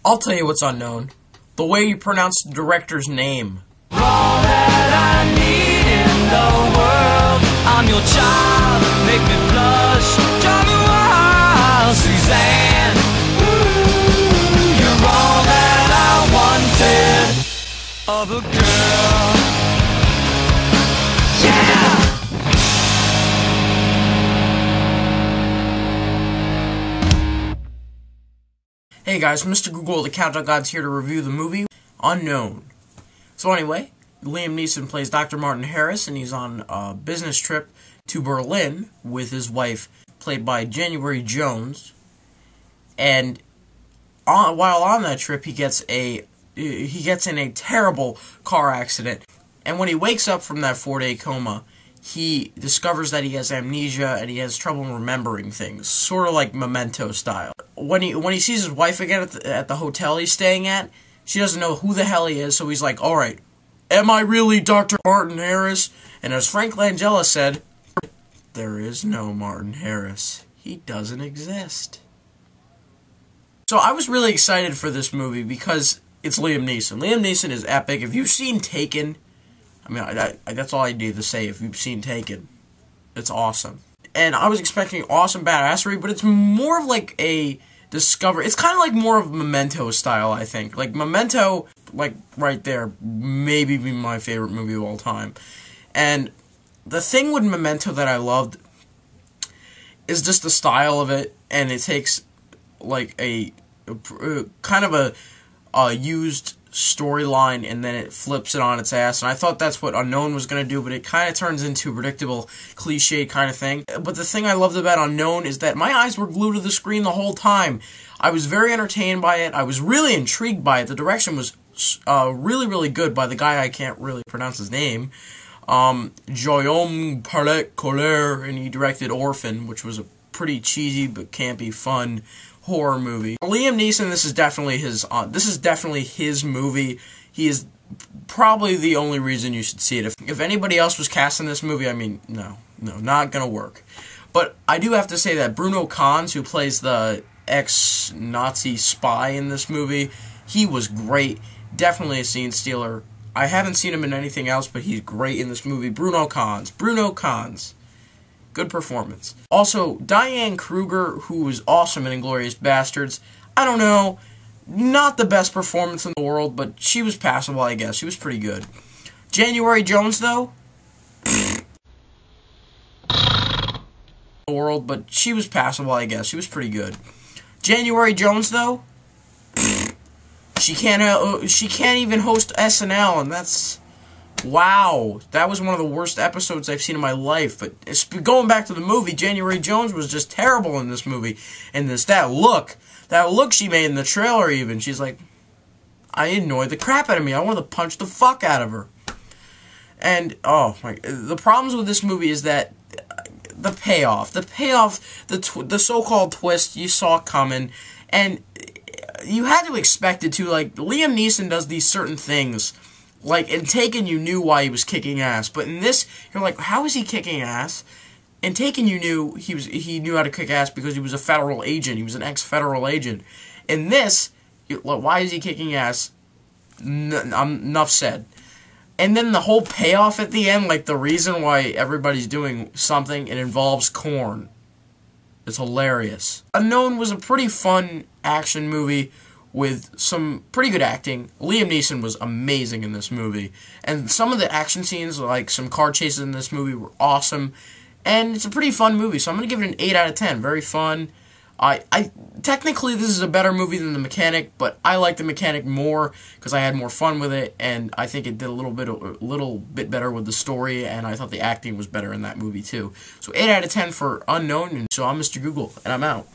I'll tell you what's unknown. The way you pronounce the director's name. All that I need in the world. I'm your child, make me blush, drive me wild, Suzanne. Ooh, you're all that I wanted of a girl. Yeah! Hey guys, Mr. Google, the Countdown God's here to review the movie Unknown. So anyway, Liam Neeson plays Dr. Martin Harris, and he's on a business trip to Berlin with his wife, played by January Jones. And while on that trip, he gets in a terrible car accident. And when he wakes up from that 4-day coma, he discovers that he has amnesia and he has trouble remembering things, sort of like Memento style. When he sees his wife again at the hotel he's staying at, she doesn't know who the hell he is, so he's like, alright, am I really Dr. Martin Harris? And as Frank Langella said, there is no Martin Harris. He doesn't exist. So I was really excited for this movie because it's Liam Neeson. Liam Neeson is epic. If you've seen Taken, I mean, that's all I need to say. If you've seen Taken, it's awesome. And I was expecting awesome badassery, but it's more of like a discovery. It's kind of like more of Memento style, I think. Like Memento, like right there, maybe be my favorite movie of all time. And the thing with Memento that I loved is just the style of it, and it takes like a kind of a used storyline and then it flips it on its ass, and I thought that's what Unknown was going to do, but it kind of turns into a predictable cliche kind of thing. But the thing I loved about Unknown is that my eyes were glued to the screen the whole time. I was very entertained by it. I was really intrigued by it. The direction was really, really good by the guy I can't really pronounce his name, Guillaume Collier, and he directed Orphan, which was a pretty cheesy but campy, fun horror movie. Liam Neeson, this is definitely his movie. He is probably the only reason you should see it. If anybody else was cast in this movie, I mean, no, not gonna work. But I do have to say that Bruno Ganz, who plays the ex-Nazi spy in this movie, he was great. Definitely a scene stealer. I haven't seen him in anything else, but he's great in this movie. Bruno Ganz. Good performance. Also, Diane Kruger, who was awesome in Inglourious Basterds. I don't know, not the best performance in the world, but she was passable, I guess. She was pretty good. January Jones, though, but she was passable, I guess. She was pretty good. January Jones, though, she can't even host SNL, and that's... wow, that was one of the worst episodes I've seen in my life. But going back to the movie, January Jones was just terrible in this movie. And that look she made in the trailer even, she's like, I annoyed the crap out of me. I wanted to punch the fuck out of her. And, oh my, the problems with this movie is that the payoff, the so-called twist, you saw coming, and you had to expect it to. Like, Liam Neeson does these certain things. Like, in Taken, you knew why he was kicking ass, but in this, you're like, how is he kicking ass? In Taken, you knew he knew how to kick ass because he was a federal agent. He was an ex-federal agent. In this, why is he kicking ass? Enough said. And then the whole payoff at the end, like the reason why everybody's doing something, it involves corn. It's hilarious. Unknown was a pretty fun action movie with some pretty good acting. Liam Neeson was amazing in this movie. And some of the action scenes, like some car chases in this movie, were awesome. And it's a pretty fun movie, so I'm going to give it an 8 out of 10. Very fun. Technically, this is a better movie than The Mechanic, but I like The Mechanic more because I had more fun with it, and I think it did a little bit better with the story, and I thought the acting was better in that movie, too. So 8 out of 10 for Unknown, and so I'm Mr. Google, and I'm out.